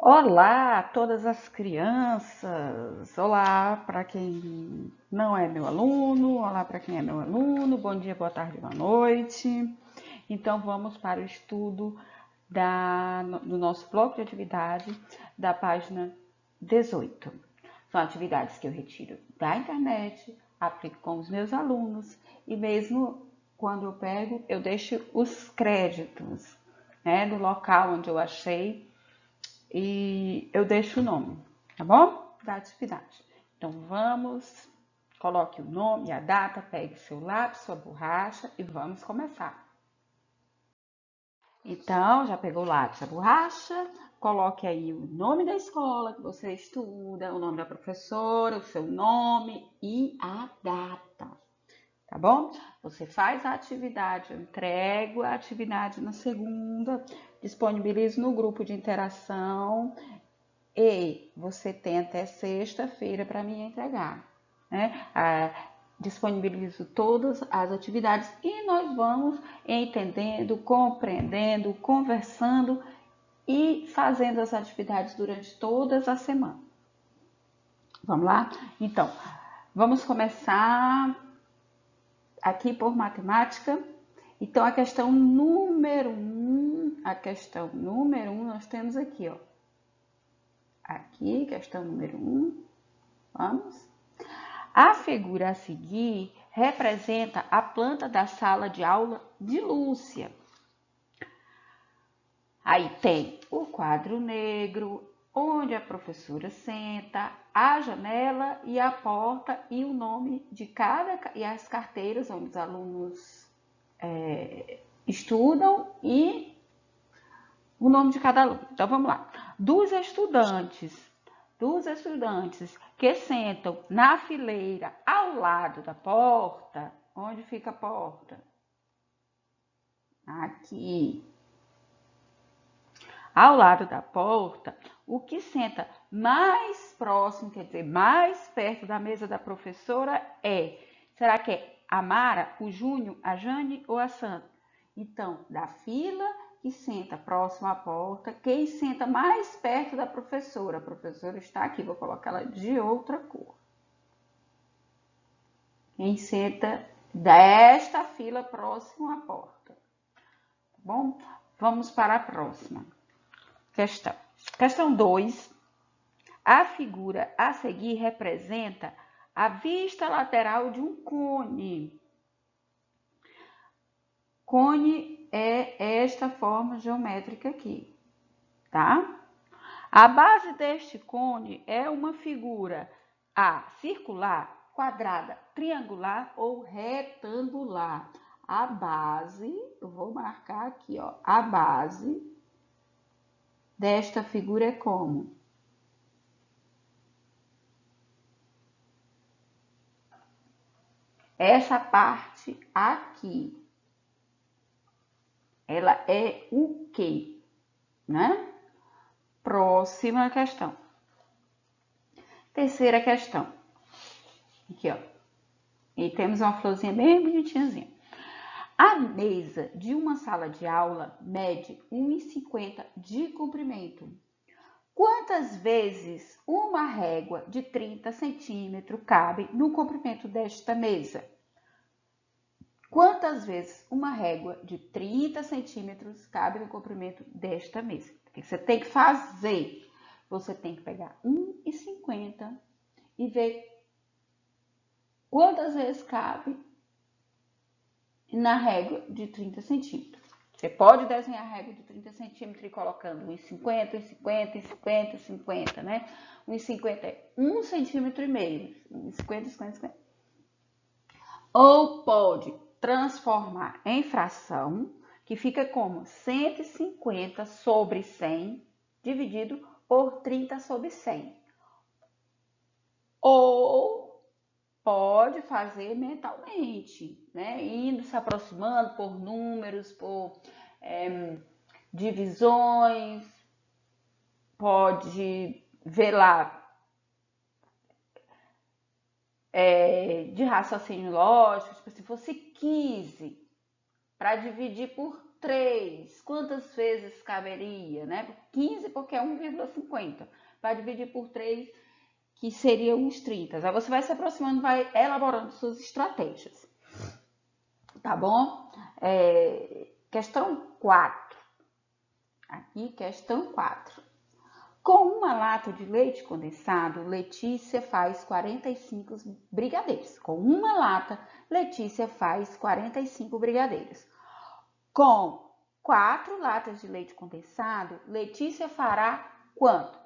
Olá a todas as crianças! Olá para quem não é meu aluno, olá para quem é meu aluno, bom dia, boa tarde, boa noite. Então vamos para o estudo do nosso bloco de atividade da página 18. São atividades que eu retiro da internet, aplico com os meus alunos e mesmo quando eu pego, eu deixo os créditos, né, do local onde eu achei e eu deixo o nome, tá bom? Da atividade. Então vamos, coloque o nome, a data, pegue seu lápis, sua borracha e vamos começar. Então, já pegou o lápis, a borracha, coloque aí o nome da escola que você estuda, o nome da professora, o seu nome e a data, tá bom? Você faz a atividade, eu entrego a atividade na segunda, disponibilizo no grupo de interação e você tem até sexta-feira para me entregar, né? Disponibilizo todas as atividades e nós vamos entendendo, compreendendo, conversando e fazendo as atividades durante todas as semanas. Vamos lá? Então, vamos começar aqui por matemática. Então, a questão número 1, nós temos aqui, ó. Aqui, questão número 1. Vamos. A figura a seguir representa a planta da sala de aula de Lúcia. Aí tem o quadro negro, onde a professora senta, a janela e a porta e o nome de cada e as carteiras onde os alunos estudam e o nome de cada aluno. Então vamos lá. Dos estudantes que sentam na fileira ao lado da porta. Onde fica a porta? Aqui. Ao lado da porta, o que senta mais próximo, quer dizer, mais perto da mesa da professora será que é a Mara, o Júnior, a Jane ou a Sandra? Então, da fila que senta próximo à porta, quem senta mais perto da professora? A professora está aqui, vou colocar ela de outra cor. Quem senta desta fila próximo à porta. Tá bom? Vamos para a próxima questão. Questão 2. A figura a seguir representa a vista lateral de um cone. Cone é esta forma geométrica aqui, tá? A base deste cone é uma figura A, circular, quadrada, triangular ou retangular. A base, eu vou marcar aqui, ó, a base desta figura é como? Essa parte aqui, ela é o quê? Né? Próxima questão. Terceira questão. Aqui, ó. E temos uma florzinha bem bonitinhazinha. A mesa de uma sala de aula mede 1,50 de comprimento. Quantas vezes uma régua de 30 centímetros cabe no comprimento desta mesa? Quantas vezes uma régua de 30 centímetros cabe no comprimento desta mesa? O que você tem que fazer? Você tem que pegar 1,50 e ver quantas vezes cabe na régua de 30 centímetros. Você pode desenhar a régua de 30 centímetros e ir colocando 1,50, 1,50, 1,50, 1,50, né? 1,50 é 1,5 centímetro. 1,50, 50, 50. Ou pode transformar em fração, que fica como 150 sobre 100 dividido por 30 sobre 100. Ou pode fazer mentalmente, né? Indo se aproximando por números, por divisões, pode ver lá de raciocínio lógico, tipo, se fosse 15 para dividir por 3, quantas vezes caberia, né? 15 porque é 1,50. Vai dividir por 3, que seriam os 30. Aí você vai se aproximando, vai elaborando suas estratégias. Tá bom? Questão 4. Aqui, questão 4. Com uma lata de leite condensado, Letícia faz 45 brigadeiros. Com uma lata, Letícia faz 45 brigadeiros. Com 4 latas de leite condensado, Letícia fará quanto?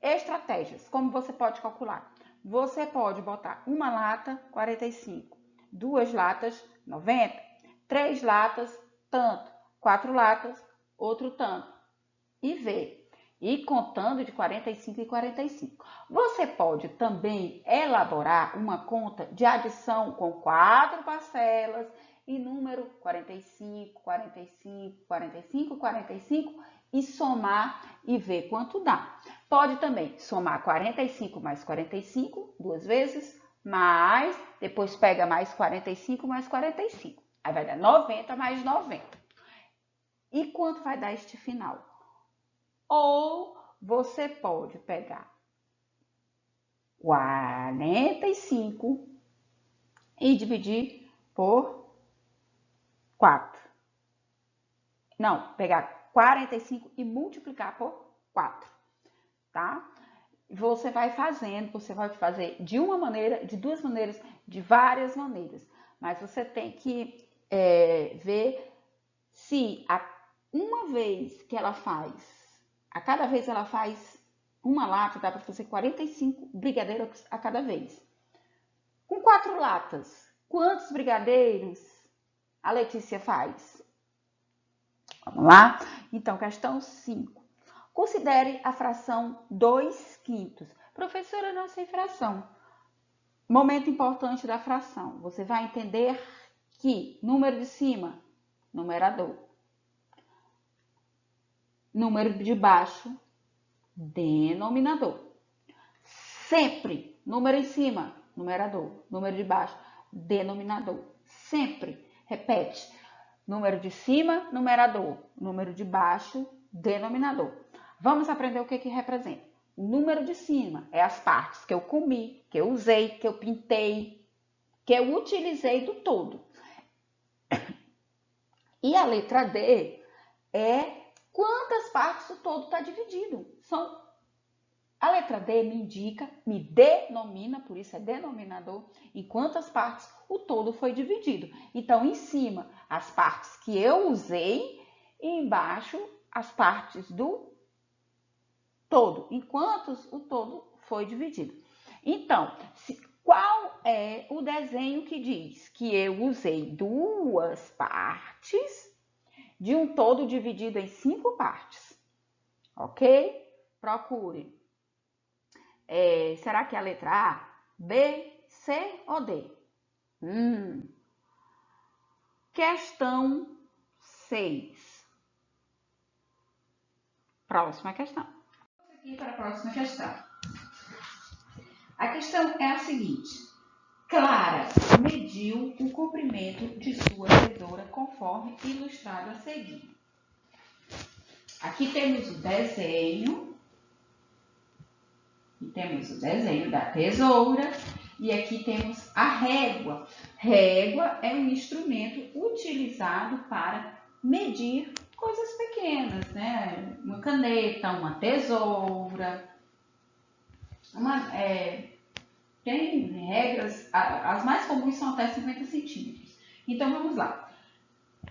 Estratégias. Como você pode calcular? Você pode botar uma lata, 45. 2 latas, 90. 3 latas, tanto. 4 latas, outro tanto. E ver. E contando de 45 em 45. Você pode também elaborar uma conta de adição com 4 parcelas e número 45, 45, 45, 45 e somar e ver quanto dá. Pode também somar 45 mais 45, 2 vezes, mais, depois pega mais 45 mais 45. Aí vai dar 90 mais 90. E quanto vai dar este final? Ou você pode pegar 45 e dividir por 4. Não, pegar 45 e multiplicar por 4, tá? Você vai fazendo, você vai fazer de uma maneira, de duas maneiras, de várias maneiras. Mas você tem que ver se uma vez que ela faz, a cada vez ela faz uma lata, dá para fazer 45 brigadeiros a cada vez. Com 4 latas, quantos brigadeiros a Letícia faz? Vamos lá? Então, questão 5. Considere a fração 2/5. Professora, não sei fração. Momento importante da fração. Você vai entender que número de cima, numerador. Número de baixo, denominador. Sempre, número em cima, numerador. Número de baixo, denominador. Sempre, repete. Número de cima, numerador. Número de baixo, denominador. Vamos aprender o que representa. O número de cima é as partes que eu comi, que eu usei, que eu pintei, que eu utilizei do todo. E a letra D é quantas partes o todo está dividido. A letra D me indica, me denomina, por isso é denominador, em quantas partes o todo foi dividido. Então, em cima, as partes que eu usei e embaixo, as partes do todo, em quantos o todo foi dividido. Então, qual é o desenho que diz que eu usei 2 partes de um todo dividido em 5 partes? Ok? Procure. Será que é a letra A, B, C ou D? Questão 6. Próxima questão. Vamos aqui para a próxima questão. A questão é a seguinte. Clara mediu o comprimento de sua tesoura conforme ilustrado a seguir. Aqui temos o desenho. Aqui temos o desenho da tesoura e aqui temos a régua. Régua é um instrumento utilizado para medir coisas pequenas, né? Uma caneta, uma tesoura. Tem regras, as mais comuns são até 50 centímetros. Então, vamos lá.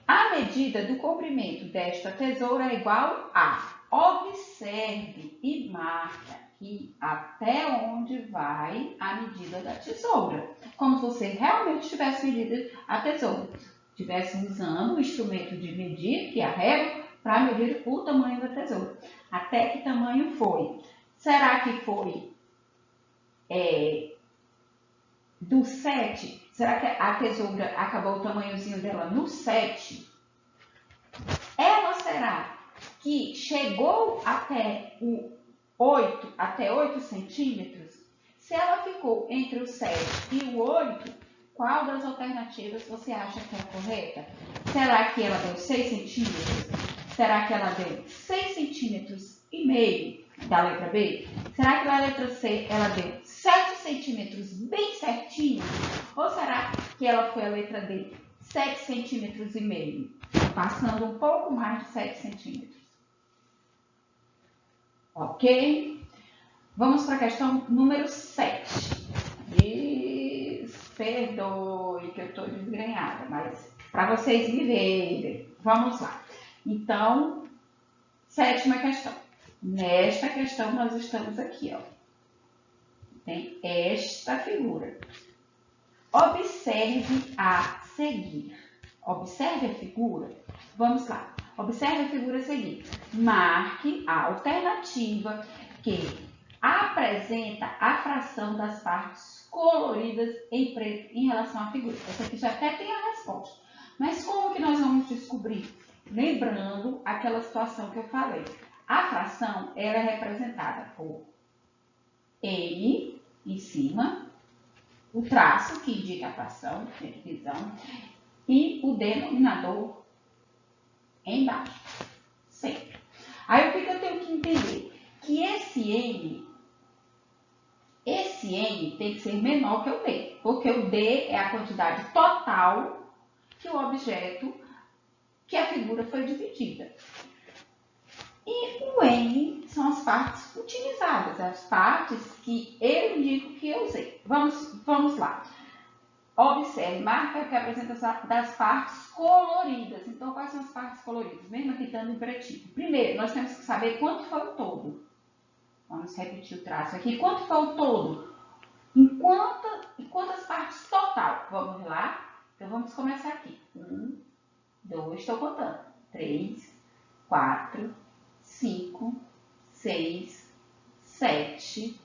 A medida do comprimento desta tesoura é igual a... Observe e marque aqui até onde vai a medida da tesoura. Como se você realmente tivesse medido a tesoura. Estivesse usando o instrumento de medir, que é a régua, para medir o tamanho da tesoura. Até que tamanho foi? Será que foi do 7? Será que a tesoura acabou o tamanhozinho dela no 7? Ela será que chegou até o 8, até 8 centímetros? Se ela ficou entre o 7 e o 8, Qual das alternativas você acha que é a correta? Será que ela deu 6 centímetros? Será que ela deu 6 centímetros e meio da letra B? Será que na letra C ela deu 7 centímetros bem certinho? Ou será que ela foi a letra D, 7 centímetros e meio, passando um pouco mais de 7 centímetros? Ok? Vamos para a questão número 7. Perdoe que eu estou desgrenhada, mas para vocês me verem. Vamos lá. Então, 7ª questão. Nesta questão, nós estamos aqui, ó. Tem esta figura. Observe a seguir. Observe a figura. Vamos lá. Observe a figura a seguir. Marque a alternativa que apresenta a fração das partes coloridas em preto em relação à figura. Essa aqui já até tem a resposta. Mas como que nós vamos descobrir? Lembrando aquela situação que eu falei. A fração ela é representada por N em cima, o traço que indica a fração, divisão, e o denominador embaixo. Sempre. Aí o que eu tenho que entender? Que esse N tem que ser menor que o D, porque o D é a quantidade total que o objeto, que a figura foi dividida. E o N são as partes utilizadas, as partes que eu indico que eu usei. Vamos lá. Observe, marca que apresenta das partes coloridas. Então, quais são as partes coloridas? Mesmo aqui estando em pretinho. Primeiro, nós temos que saber quanto foi o todo. Vamos repetir o traço aqui. Quanto foi o todo? Em quantas partes total? Vamos lá? Então, vamos começar aqui. 1, 2, estou contando. 3, 4, 5, 6, 7,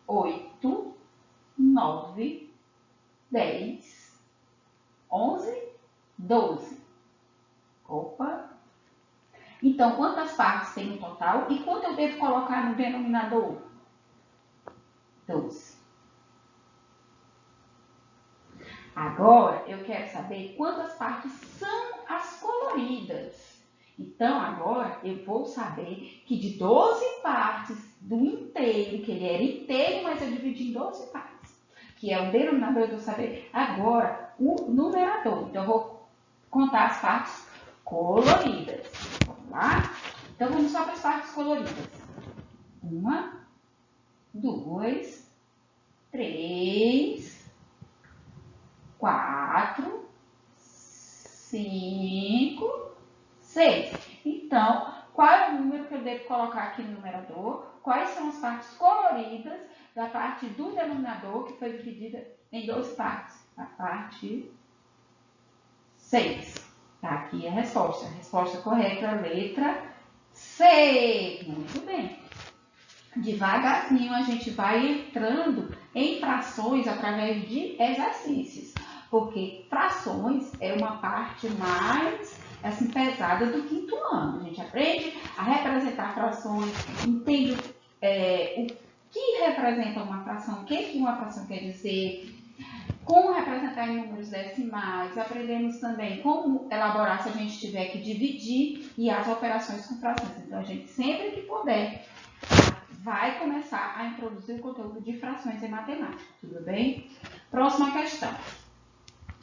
8, 9, 10, 11, 12. Opa! Então, quantas partes tem no total e quanto eu devo colocar no denominador? 12. Agora, eu quero saber quantas partes são as coloridas. Então, agora, eu vou saber que de 12 partes do inteiro, que ele era inteiro, mas eu dividi em 12 partes, que é o denominador, eu vou saber agora o numerador. Então, eu vou contar as partes coloridas. Vamos lá? Então, vamos só para as partes coloridas. 1, 2, 3, 4, 5, 6. Então, qual é o número que eu devo colocar aqui no numerador? Quais são as partes coloridas da parte do denominador, que foi dividida em 12 partes? A parte 6. Tá aqui a resposta. A resposta correta é a letra C. Muito bem. Devagarzinho a gente vai entrando em frações através de exercícios, porque frações é uma parte mais assim, pesada do 5º ano. A gente aprende a representar frações, entende o que representa uma fração, o que uma fração quer dizer, como representar em números decimais, aprendemos também como elaborar se a gente tiver que dividir e as operações com frações. Então, a gente sempre que puder vai começar a introduzir o conteúdo de frações em matemática, tudo bem? Próxima questão.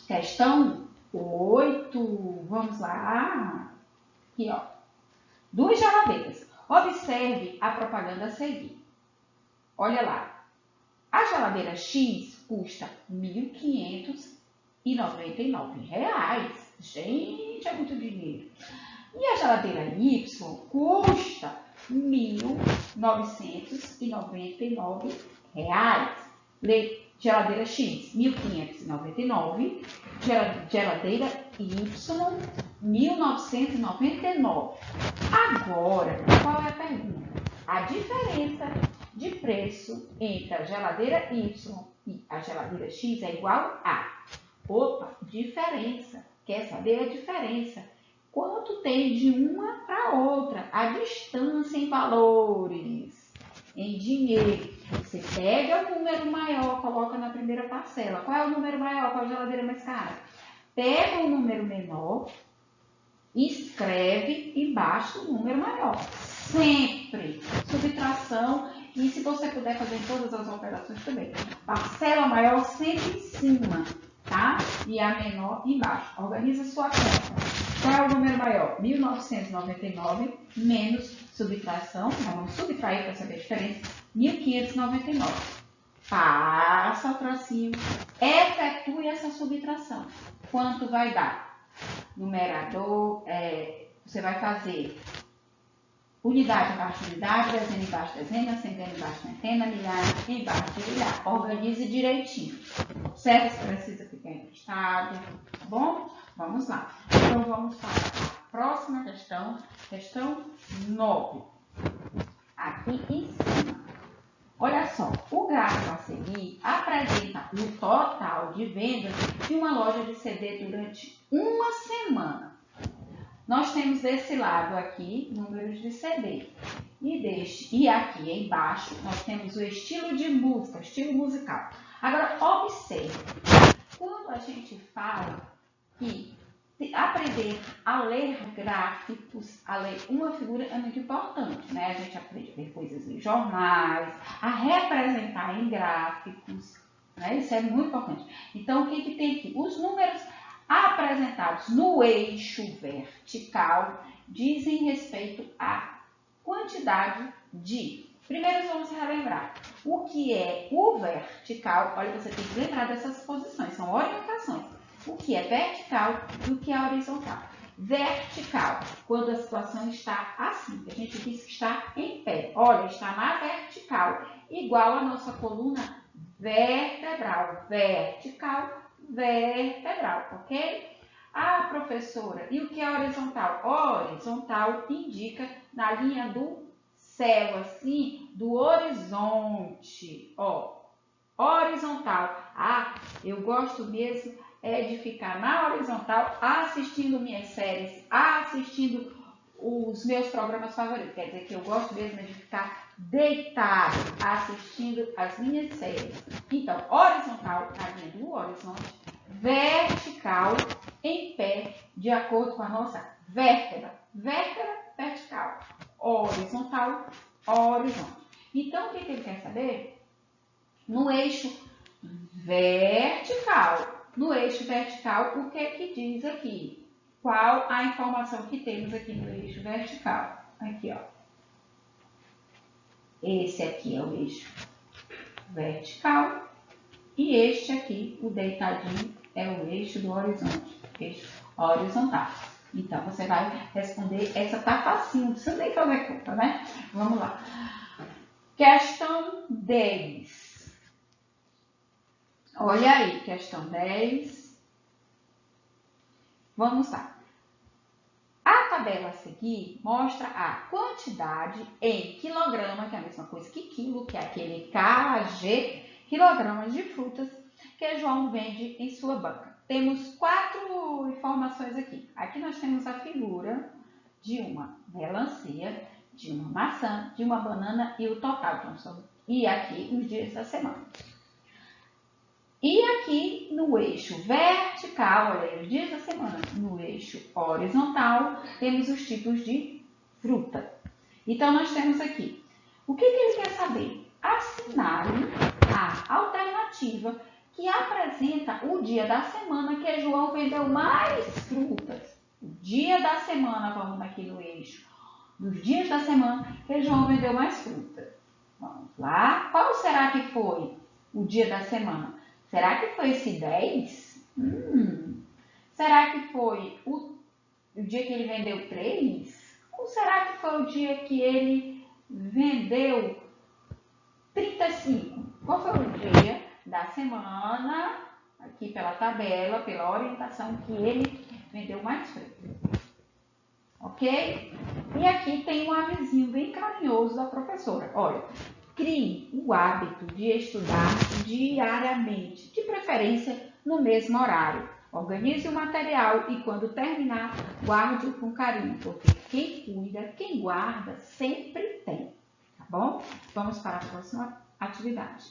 Questão 8. Vamos lá. Aqui, ó. 2 geladeiras. Observe a propaganda a seguir. Olha lá. A geladeira X custa R$ 1.599. Gente, é muito dinheiro. E a geladeira Y custa R$ 1.999. Geladeira X, 1.599. Geladeira Y, 1.999. Agora, qual é a pergunta? A diferença de preço entre a geladeira Y e a geladeira X é igual a... Opa, diferença. Quer saber a diferença? Quanto tem de uma para outra? A distância em valores, em dinheiro. Você pega o número maior, coloca na primeira parcela. Qual é o número maior? Qual é a geladeira mais cara? Pega o número menor, escreve embaixo o número maior. Sempre. Subtração. E se você puder fazer em todas as operações também. Parcela maior sempre em cima, tá? E a menor embaixo. Organiza a sua conta. Qual é o número maior? 1.999 menos subtração. Vamos subtrair para saber a diferença. 1.599. Passa o tracinho. Efetue essa subtração. Quanto vai dar? Numerador, você vai fazer unidade embaixo de unidade, dezena embaixo de dezena, centena embaixo de centena, milhar embaixo de milhar. Organize direitinho. Certo? Se precisa ficar emprestado, tá bom? Vamos lá. Então, vamos para a próxima questão. Questão 9. Aqui em cima. Olha só, o gráfico a seguir apresenta o total de vendas de uma loja de CD durante uma semana. Nós temos desse lado aqui números de CD. E aqui embaixo nós temos o estilo de música, estilo musical. Agora, observe, quando a gente fala que aprender a ler gráficos, a ler uma figura é muito importante, né? A gente aprende a ver coisas em jornais, a representar em gráficos, né? Isso é muito importante. Então, o que tem aqui? Os números apresentados no eixo vertical dizem respeito à quantidade de. Primeiro vamos relembrar o que é o vertical. Olha, você tem que lembrar dessas posições, são orientações. O que é vertical e o que é horizontal. Vertical, quando a situação está assim, a gente diz que está em pé. Olha, está na vertical, igual a nossa coluna vertebral. Vertical, vertebral, ok? Ah, professora, e o que é horizontal? Horizontal indica na linha do céu, assim, do horizonte. Ó, horizontal. Ah, eu gosto mesmo de ficar na horizontal assistindo minhas séries, assistindo os meus programas favoritos. Quer dizer que eu gosto mesmo de ficar deitado assistindo as minhas séries. Então, horizontal, na linha do horizonte, vertical, em pé, de acordo com a nossa vértebra. Vértebra, vertical. Horizontal, horizonte. Então, o que ele quer saber? No eixo vertical. No eixo vertical, o que é que diz aqui? Qual a informação que temos aqui no eixo vertical? Aqui, ó. Esse aqui é o eixo vertical. E este aqui, o deitadinho, é o eixo do horizonte. Eixo horizontal. Então, você vai responder. Essa tá facinho, não precisa nem fazer conta, né? Vamos lá. Questão 10. Olha aí, questão 10. Vamos lá. A tabela a seguir mostra a quantidade em quilograma, que é a mesma coisa que quilo, que é aquele kg, quilogramas de frutas que João vende em sua banca. Temos 4 informações aqui. Aqui nós temos a figura de uma melancia, de uma maçã, de uma banana e o total. E aqui os dias da semana. E aqui no eixo vertical, olha aí, os dias da semana, no eixo horizontal, temos os tipos de fruta. Então, nós temos aqui, o que ele quer saber? Assinale a alternativa que apresenta o dia da semana que João vendeu mais frutas. O dia da semana, vamos aqui no eixo, dos dias da semana que João vendeu mais frutas. Vamos lá, qual será que foi o dia da semana? Será que foi esse 10? Será que foi o dia que ele vendeu 3? Ou será que foi o dia que ele vendeu 35? Qual foi o dia da semana, aqui pela tabela, pela orientação, que ele vendeu mais fruta? Ok? E aqui tem um avisinho bem carinhoso da professora. Olha, crie o hábito de estudar diariamente, de preferência no mesmo horário. Organize o material e, quando terminar, guarde-o com carinho, porque quem cuida, quem guarda, sempre tem. Tá bom? Vamos para a atividade.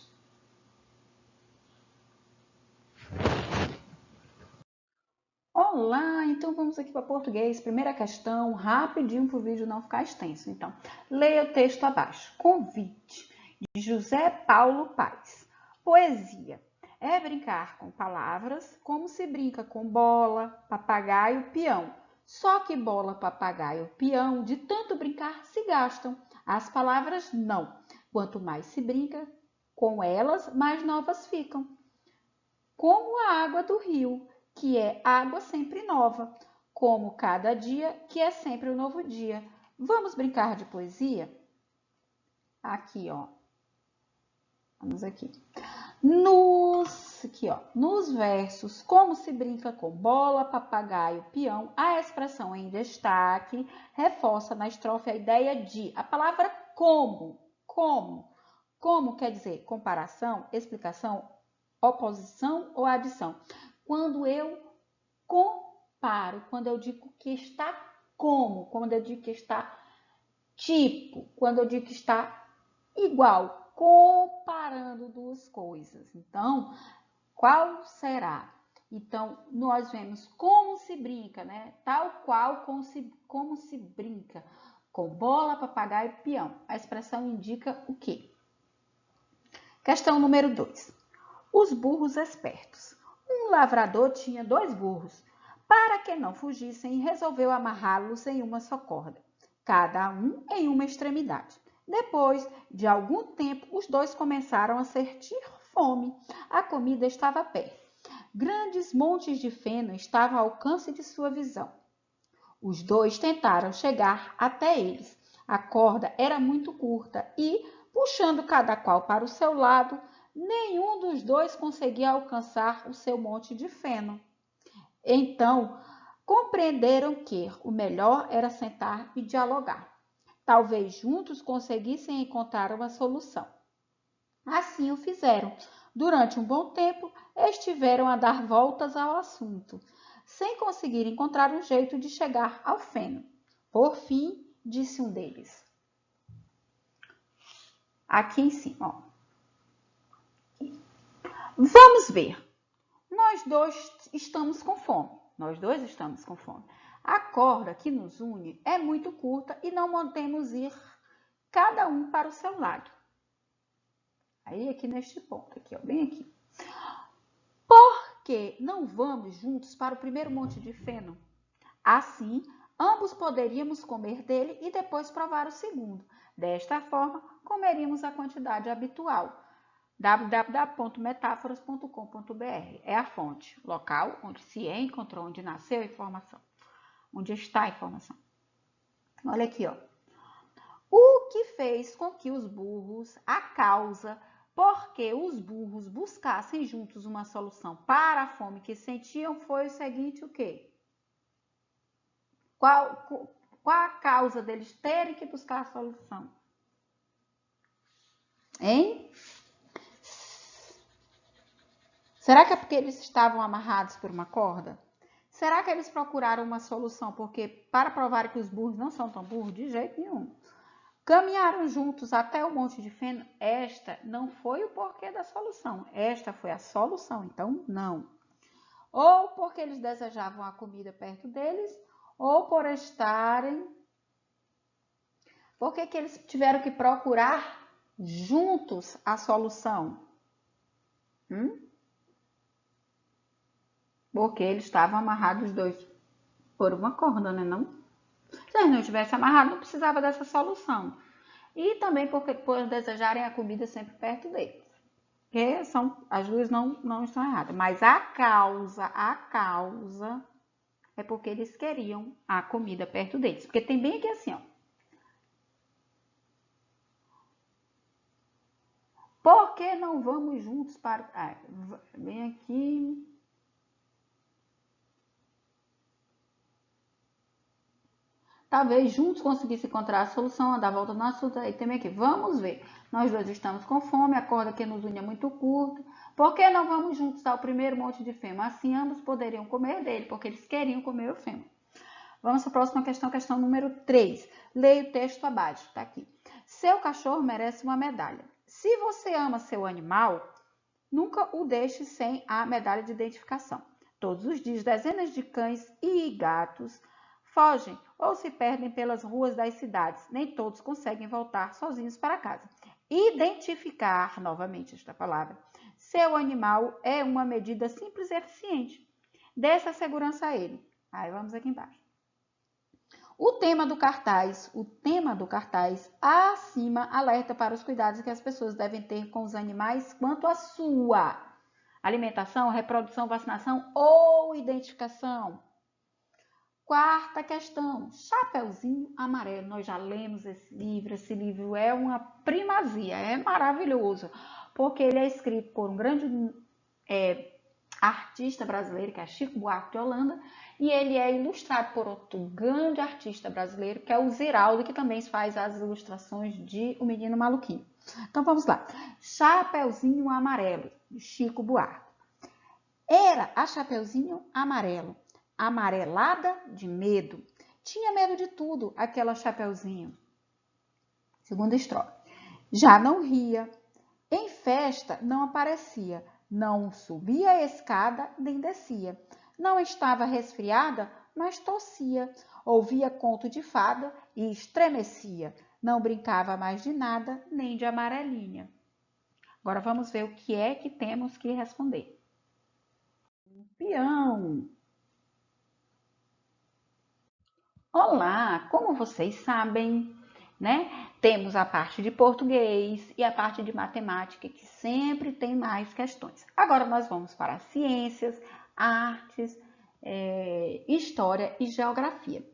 Olá, então vamos aqui para português. Primeira questão, rapidinho para o vídeo não ficar extenso. Então, leia o texto abaixo. Convite, de José Paulo Paes. Poesia. É brincar com palavras como se brinca com bola, papagaio, peão. Só que bola, papagaio, peão, de tanto brincar se gastam. As palavras não. Quanto mais se brinca com elas, mais novas ficam. Como a água do rio, que é água sempre nova. Como cada dia, que é sempre um novo dia. Vamos brincar de poesia? Aqui, ó. Vamos aqui. Nos versos, como se brinca com bola, papagaio, peão, a expressão em destaque reforça na estrofe a ideia de, a palavra como. Como quer dizer comparação, explicação, oposição ou adição. Quando eu comparo, quando eu digo que está como, quando eu digo que está tipo, quando eu digo que está igual, comparando duas coisas. Então, qual será? Então, nós vemos como se brinca, né? Tal qual como se brinca com bola, papagaio e peão. A expressão indica o quê? Questão número 2. Os burros espertos. Um lavrador tinha 2 burros. Para que não fugissem, resolveu amarrá-los em uma só corda, cada um em uma extremidade. Depois de algum tempo, os 2 começaram a sentir fome. A comida estava perto. Grandes montes de feno estavam ao alcance de sua visão. Os 2 tentaram chegar até eles. A corda era muito curta e, puxando cada qual para o seu lado, nenhum dos 2 conseguia alcançar o seu monte de feno. Então, compreenderam que o melhor era sentar e dialogar. Talvez juntos conseguissem encontrar uma solução. Assim o fizeram. Durante um bom tempo, estiveram a dar voltas ao assunto, sem conseguir encontrar um jeito de chegar ao feno. Por fim, disse um deles. Aqui em cima, ó. Vamos ver. Nós dois estamos com fome. A corda que nos une é muito curta e não podemos ir cada um para o seu lado. Aí aqui neste ponto, aqui, ó, bem aqui. Por que não vamos juntos para o primeiro monte de feno? Assim, ambos poderíamos comer dele e depois provar o segundo. Desta forma, comeríamos a quantidade habitual. www.metaforas.com.br é a fonte, local onde se encontrou, onde nasceu a informação, onde está a informação. Olha aqui, ó. O que fez com que os burros, a causa porque os burros buscassem juntos uma solução para a fome que sentiam foi o seguinte, o quê? Qual a causa deles terem que buscar a solução? Hein? Será que é porque eles estavam amarrados por uma corda? Será que eles procuraram uma solução porque para provar que os burros não são tão burros? De jeito nenhum. Caminharam juntos até o monte de feno. Esta não foi o porquê da solução. Esta foi a solução, então não. Ou porque eles desejavam a comida perto deles, ou por estarem... Por que eles tiveram que procurar juntos a solução? Porque eles estavam amarrados os dois por uma corda, né? Não? Se eles não tivessem amarrado, não precisava dessa solução. E também porque por desejarem a comida sempre perto deles. Porque as duas não estão erradas. Mas a causa é porque eles queriam a comida perto deles. Porque tem bem aqui assim, ó. Por que não vamos juntos para... bem aqui... Talvez juntos conseguissem encontrar a solução, dar a volta no assunto. Aí também aqui, vamos ver. Nós dois estamos com fome, a corda que nos une é muito curta. Por que não vamos juntos ao primeiro monte de feno? Assim ambos poderiam comer dele, porque eles queriam comer o feno. Vamos para a próxima questão, questão número 3. Leia o texto abaixo, tá aqui. Seu cachorro merece uma medalha. Se você ama seu animal, nunca o deixe sem a medalha de identificação. Todos os dias, dezenas de cães e gatos fogem ou se perdem pelas ruas das cidades. Nem todos conseguem voltar sozinhos para casa. Identificar, novamente esta palavra, seu animal é uma medida simples e eficiente. Dê essa segurança a ele. Aí vamos aqui embaixo. O tema do cartaz acima alerta para os cuidados que as pessoas devem ter com os animais quanto à sua alimentação, reprodução, vacinação ou identificação. Quarta questão, Chapeuzinho Amarelo. Nós já lemos esse livro é uma primazia, é maravilhoso, porque ele é escrito por um grande artista brasileiro, que é Chico Buarque de Holanda, e ele é ilustrado por outro grande artista brasileiro, que é o Ziraldo, que também faz as ilustrações de O Menino Maluquinho. Então vamos lá. Chapeuzinho Amarelo, de Chico Buarque. Era a Chapeuzinho Amarelo, amarelada de medo. Tinha medo de tudo, aquela Chapeuzinho. Segunda estrofe. Já não ria, em festa não aparecia, não subia a escada nem descia. Não estava resfriada, mas tossia. Ouvia conto de fada e estremecia. Não brincava mais de nada, nem de amarelinha. Agora vamos ver o que é que temos que responder. Peão. Olá, como vocês sabem, né? Temos a parte de português e a parte de matemática, que sempre tem mais questões. Agora nós vamos para ciências, artes, história e geografia.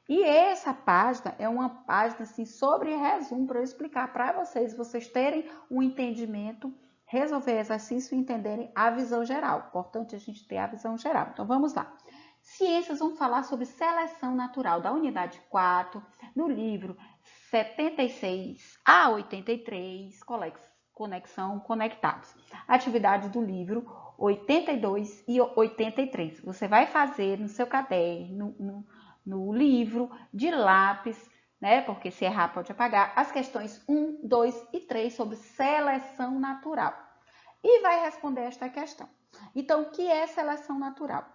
E essa página é uma página assim, sobre resumo para eu explicar para vocês terem um entendimento, resolver exercício e entenderem a visão geral. Importante a gente ter a visão geral. Então vamos lá. Ciências vão falar sobre seleção natural da unidade 4, no livro 76 a 83, Conexão Conectados. Atividade do livro 82 e 83. Você vai fazer no seu caderno, no livro, de lápis, né? Porque se errar pode apagar, as questões 1, 2 e 3 sobre seleção natural. E vai responder esta questão. Então, o que é seleção natural?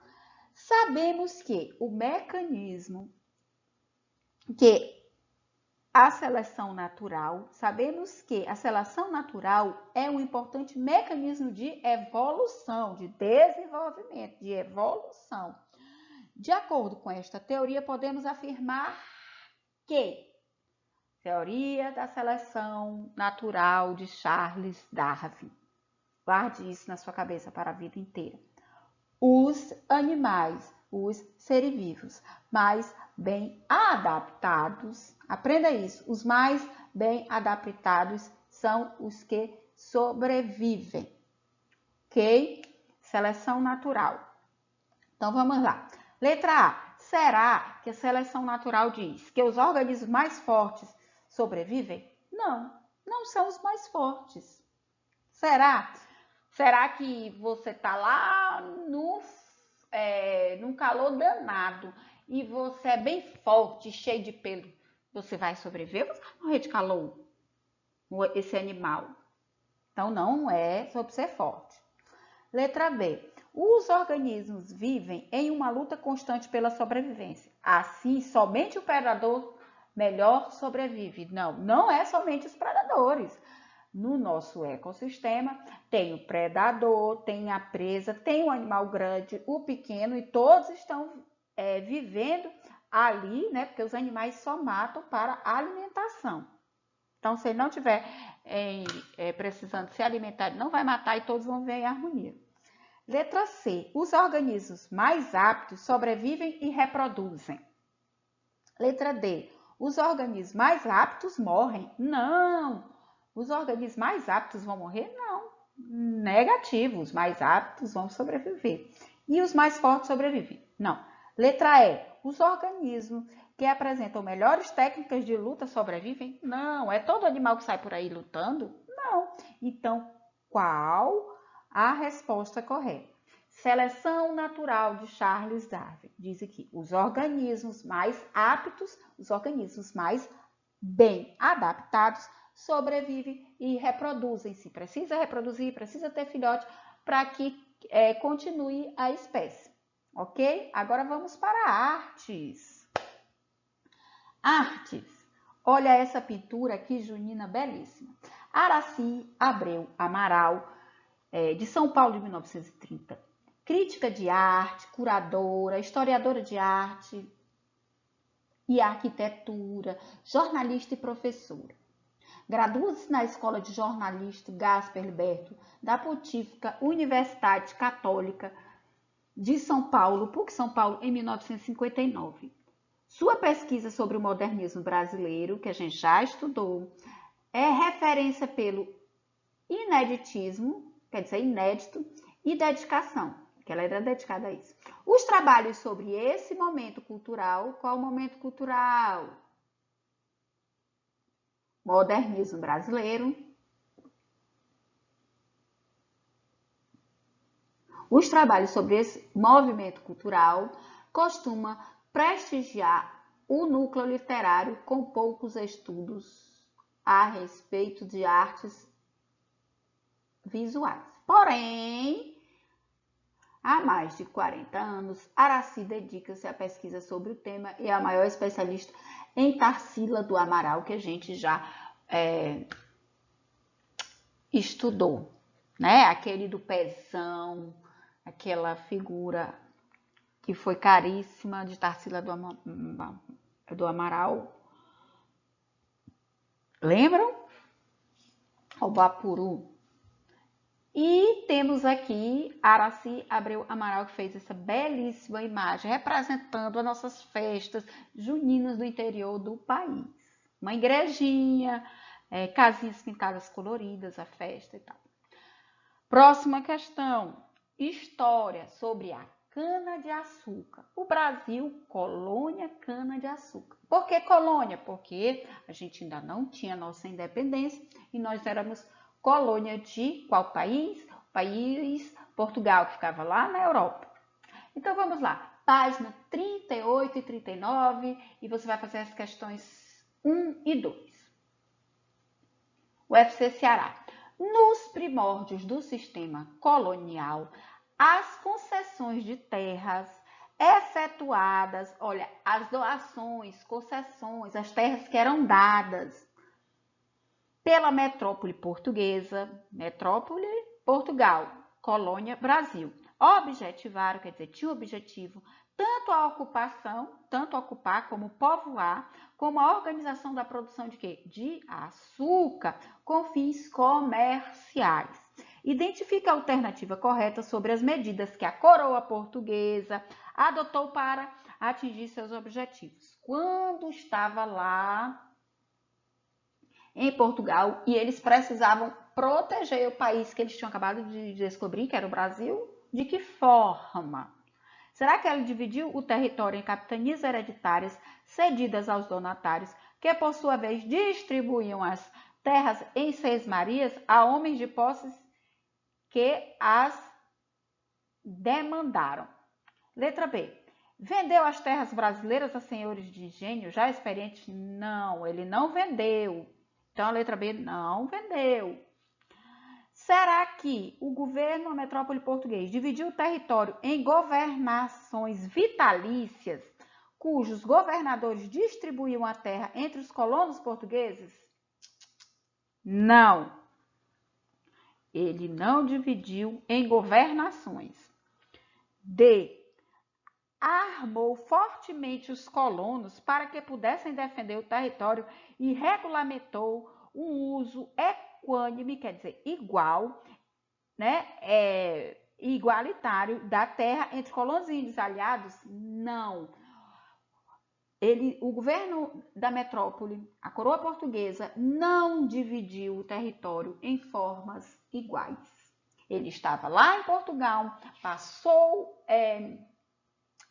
Sabemos que o mecanismo a seleção natural é um importante mecanismo de evolução, de desenvolvimento, de evolução. De acordo com esta teoria, podemos afirmar que teoria da seleção natural de Charles Darwin. Guarde isso na sua cabeça para a vida inteira. Os animais, os seres vivos mais bem adaptados, aprenda isso, os mais bem adaptados são os que sobrevivem, ok? Seleção natural. Então vamos lá. Letra A. Será que a seleção natural diz que os organismos mais fortes sobrevivem? Não, não são os mais fortes. Será? Será que você está lá num calor danado e você é bem forte, cheio de pelo? Você vai sobreviver? Você vai morrer de calor? Esse animal. Então, não é sobre ser forte. Letra B. Os organismos vivem em uma luta constante pela sobrevivência. Assim, somente o predador melhor sobrevive. Não, não é somente os predadores. No nosso ecossistema, tem o predador, tem a presa, tem o animal grande, o pequeno, e todos estão vivendo ali, né? Porque os animais só matam para alimentação. Então, se ele não estiver precisando se alimentar, ele não vai matar e todos vão viver em harmonia. Letra C. Os organismos mais aptos sobrevivem e reproduzem. Letra D. Os organismos mais aptos morrem? Não! Os organismos mais aptos vão morrer? Não. Negativo, os mais aptos vão sobreviver. E os mais fortes sobrevivem? Não. Letra E. Os organismos que apresentam melhores técnicas de luta sobrevivem? Não. É todo animal que sai por aí lutando? Não. Então, qual a resposta correta? Seleção natural de Charles Darwin. Diz aqui, os organismos mais aptos, os organismos mais bem adaptados sobrevivem e reproduzem-se. Precisa reproduzir, precisa ter filhote para que continue a espécie, ok? Agora vamos para artes. Artes. Olha essa pintura aqui, junina, belíssima. Aracy Abreu Amaral, de São Paulo, de 1930. Crítica de arte, curadora, historiadora de arte e arquitetura, jornalista e professora. Gradua-se na Escola de Jornalista Gaspar Liberto, da Pontífica Universidade Católica de São Paulo, PUC São Paulo, em 1959. Sua pesquisa sobre o modernismo brasileiro, que a gente já estudou, é referência pelo ineditismo, quer dizer, inédito, e dedicação, que ela era dedicada a isso. Os trabalhos sobre esse momento cultural, qual o momento cultural? Modernismo brasileiro. Os trabalhos sobre esse movimento cultural costumam prestigiar o núcleo literário com poucos estudos a respeito de artes visuais. Porém, há mais de 40 anos, Aracy dedica-se à pesquisa sobre o tema e é a maior especialista em Tarsila do Amaral, que a gente já estudou, né? Aquele do pezão, aquela figura que foi caríssima de Tarsila do Amaral. Lembram? O Bapuru. E temos aqui Aracy Abreu Amaral, que fez essa belíssima imagem representando as nossas festas juninas do interior do país. Uma igrejinha, casinhas pintadas coloridas, a festa e tal. Próxima questão. História sobre a cana-de-açúcar. O Brasil, colônia cana-de-açúcar. Por que colônia? Porque a gente ainda não tinha nossa independência e nós éramos colônia de qual país? O país Portugal, que ficava lá na Europa. Então vamos lá, página 38 e 39, e você vai fazer as questões 1 e 2. UFC Ceará. Nos primórdios do sistema colonial, as concessões de terras efetuadas, olha, as doações, concessões, as terras que eram dadas pela metrópole portuguesa, metrópole Portugal, colônia Brasil, objetivaram, quer dizer, tinha o objetivo tanto a ocupação, tanto ocupar como povoar, como a organização da produção de quê? De açúcar, com fins comerciais. Identifica a alternativa correta sobre as medidas que a coroa portuguesa adotou para atingir seus objetivos. Quando estava lá em Portugal e eles precisavam proteger o país que eles tinham acabado de descobrir, que era o Brasil, de que forma? Será que ele dividiu o território em capitanias hereditárias cedidas aos donatários, que por sua vez distribuíam as terras em seis-marias a homens de posses que as demandaram? Letra B. Vendeu as terras brasileiras a senhores de engenho já experientes? Não, ele não vendeu. Então, a letra B não vendeu. Será que o governo, a metrópole português, dividiu o território em governações vitalícias, cujos governadores distribuíam a terra entre os colonos portugueses? Não. Ele não dividiu em governações. D. Armou fortemente os colonos para que pudessem defender o território e regulamentou o uso equânime, quer dizer, igual, né, igualitário da terra entre colonos e índios aliados? Não. O governo da metrópole, a coroa portuguesa, não dividiu o território em formas iguais. Ele estava lá em Portugal, passou,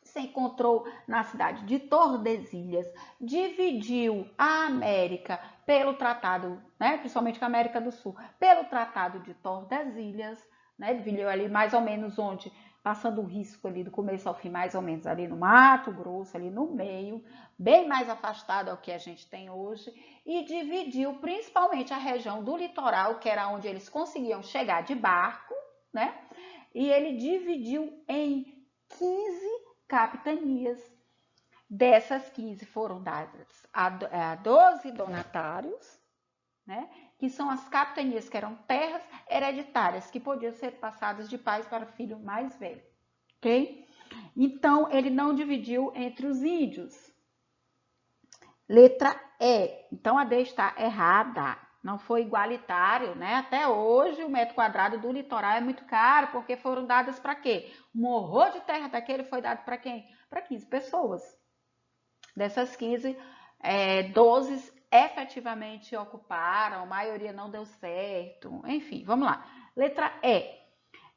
se encontrou na cidade de Tordesilhas, dividiu a América pelo tratado, né, principalmente com a América do Sul, pelo tratado de Tordesilhas, né, dividiu ali mais ou menos onde passando o risco ali do começo ao fim, mais ou menos ali no Mato Grosso, ali no meio, bem mais afastado ao que a gente tem hoje, e dividiu principalmente a região do litoral, que era onde eles conseguiam chegar de barco, né? E ele dividiu em 15 capitanias. Dessas 15 foram dadas a 12 donatários, né? Que são as capitanias, que eram terras hereditárias, que podiam ser passadas de pais para filho mais velho, ok? Então, ele não dividiu entre os índios. Letra E. Então, a D está errada. Não foi igualitário, né? Até hoje, o metro quadrado do litoral é muito caro, porque foram dadas para quê? Um horror de terra daquele foi dado para quem? Para 15 pessoas. Dessas 15, 12 efetivamente ocuparam, a maioria não deu certo. Enfim, vamos lá. Letra E.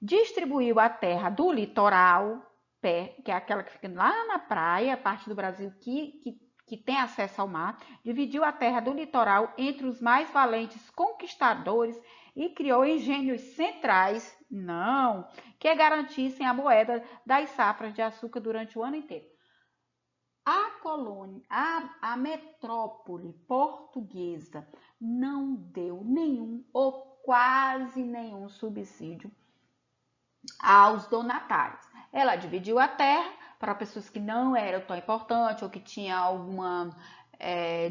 Distribuiu a terra do litoral, que é aquela que fica lá na praia, a parte do Brasil que tem acesso ao mar, dividiu a terra do litoral entre os mais valentes conquistadores e criou engenhos centrais, que garantissem a moeda das safras de açúcar durante o ano inteiro. A colônia, a metrópole portuguesa não deu nenhum ou quase nenhum subsídio aos donatários. Ela dividiu a terra para pessoas que não eram tão importantes ou que tinha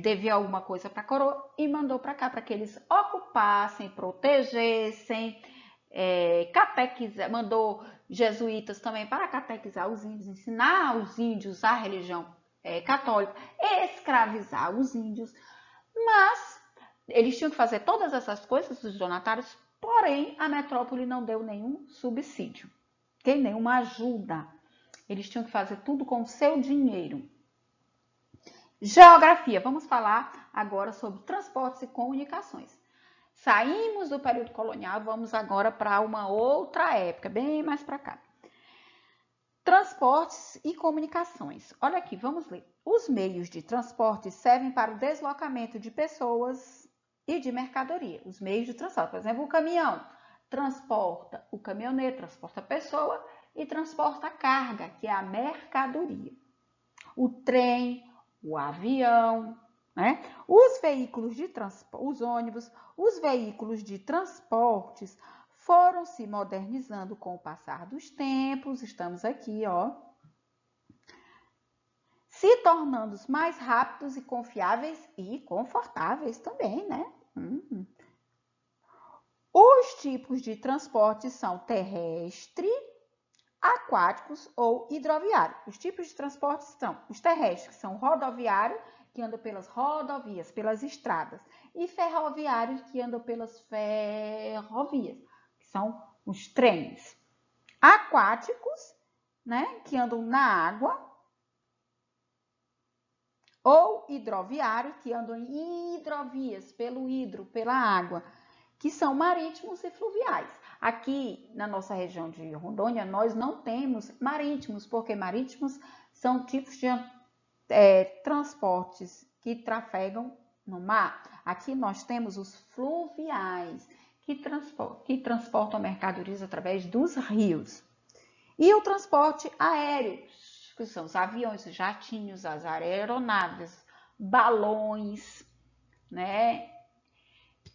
devia alguma coisa para a coroa e mandou para cá para que eles ocupassem, protegessem, mandou jesuítas também para catequizar os índios, ensinar os índios a religião católica, escravizar os índios, mas eles tinham que fazer todas essas coisas, os donatários, porém a metrópole não deu nenhum subsídio, okay? Nenhuma ajuda. Eles tinham que fazer tudo com o seu dinheiro. Geografia. Vamos falar agora sobre transportes e comunicações. Saímos do período colonial, vamos agora para uma outra época, bem mais para cá. Transportes e comunicações. Olha aqui, vamos ler. Os meios de transporte servem para o deslocamento de pessoas e de mercadoria. Os meios de transporte, por exemplo, o caminhão transporta o caminhoneiro, transporta a pessoa e transporta a carga, que é a mercadoria. O trem, o avião, né? Os veículos de transporte, os ônibus, os veículos de transportes foram se modernizando com o passar dos tempos, estamos aqui, ó, se tornando mais rápidos e confiáveis e confortáveis também, né? Os tipos de transporte são terrestre, aquáticos ou hidroviário. Os tipos de transporte são os terrestres, que são rodoviário, que andam pelas rodovias, pelas estradas, e ferroviários, que andam pelas ferrovias, que são os trens. Aquáticos, né, que andam na água, ou hidroviários, que andam em hidrovias, pelo hidro, pela água, que são marítimos e fluviais. Aqui na nossa região de Rondônia, nós não temos marítimos, porque marítimos são tipos de transportes que trafegam no mar. Aqui nós temos os fluviais, que transportam mercadorias através dos rios. E o transporte aéreo, que são os aviões, os jatinhos, as aeronaves, balões, né?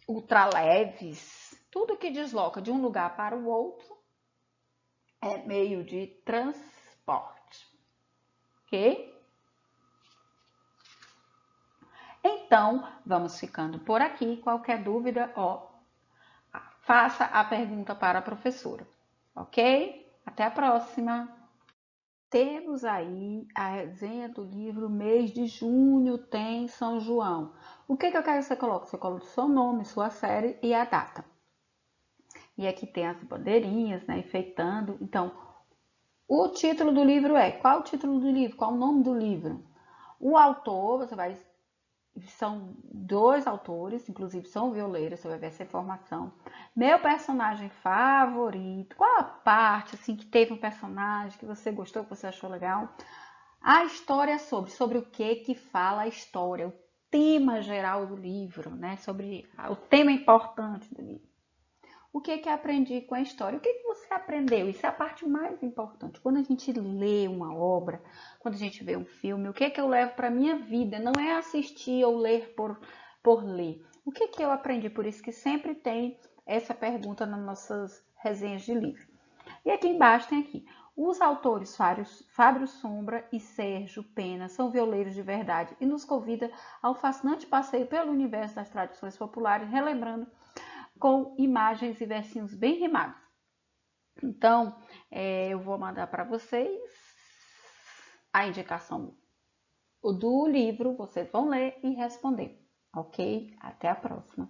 Ultraleves, tudo que desloca de um lugar para o outro é meio de transporte, ok? Então, vamos ficando por aqui. Qualquer dúvida, faça a pergunta para a professora, ok? Até a próxima! Temos aí a resenha do livro Mês de Junho tem São João. O que eu quero que você coloque? Você coloca o seu nome, sua série e a data. E aqui tem as bandeirinhas, né, enfeitando. Então, o título do livro é... Qual o título do livro? Qual o nome do livro? O autor, são 2 autores, inclusive são violeiros, você vai ver essa informação. Meu personagem favorito, qual a parte assim que teve um personagem que você gostou, que você achou legal? A história sobre o que fala a história, o tema geral do livro, né? Sobre o tema importante do livro. O que que eu aprendi com a história? O que que você aprendeu? Isso é a parte mais importante. Quando a gente lê uma obra, quando a gente vê um filme, o que que eu levo para minha vida? Não é assistir ou ler por ler. O que que eu aprendi? Por isso que sempre tem essa pergunta nas nossas resenhas de livro. E aqui embaixo tem aqui. Os autores Fábio Sombra e Sérgio Pena são violeiros de verdade e nos convida ao fascinante passeio pelo universo das tradições populares, relembrando com imagens e versinhos bem rimados. Então, eu vou mandar para vocês a indicação do livro, vocês vão ler e responder, ok? Até a próxima.